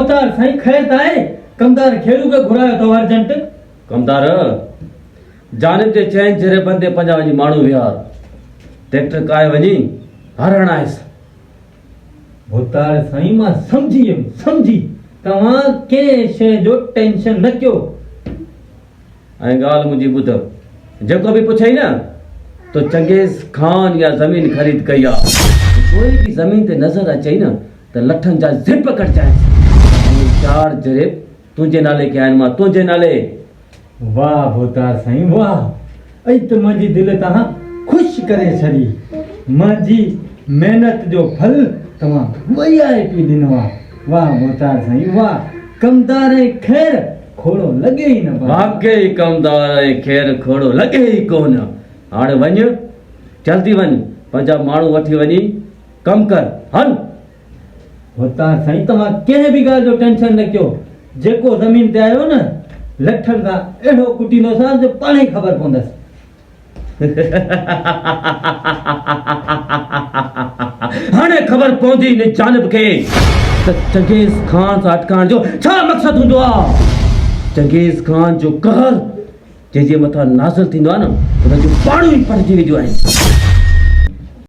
अवतार साईं खैर ताए कमदार खेड़ू के घुरायो तो अर्जेंट कमदार जानिब जे चैन जरे बंदे पंजा वञी माण्हू विहार ट्रैक्टर काए वञी हरण आयसि। अवतार साईं मां समझी तव्हां के शय जो टेंशन न कयो। ऐं ॻाल्हि मुंहिंजी ॿुध, जेको बि पुछई न तो चंगेज़ खान या ज़मीन ख़रीद कई आहे, कोई बि ज़मीन ते नज़र अचई न त लठनि जा ज़िप कटजांइ। 4 जरे तुंहिंजे नाले कया आहिनि, मां तुंहिंजे नाले। वाह अवतार साईं वाह, ऐं त मुंहिंजी दिलि तव्हां ख़ुशि करे छॾी। मुंहिंजी महिनत जो फल तव्हां वैयाए पी ॾिनो आहे। वाह अवतार साईं वाह, कमदार ऐं ख़ैर खोड़ो लॻे ई न। वाकई कमदार ऐं ख़ैर खोड़ो लॻे ई कोन। हाणे वञ, जल्दी वञ, पंहिंजा माण्हू वठी वञी कमु कर, हल। अवतार साईं तव्हां कंहिं बि ॻाल्हि जो टेंशन न कयो। जेको ज़मीन ते आयो न लठनि खां अहिड़ो कुटींदोसांसि जो पाण ई ख़बर पवंदसि। हाणे ख़बर पवंदी इन जानिब खे त चंगेज़ खान सां अटकाइण जो छा मक़सदु हूंदो आहे। चंगेज़ खान जो कहर जंहिंजे मथां नाज़िल थींदो आहे न, हुन जूं पाणियूं ई पटिजी वेंदियूं आहिनि।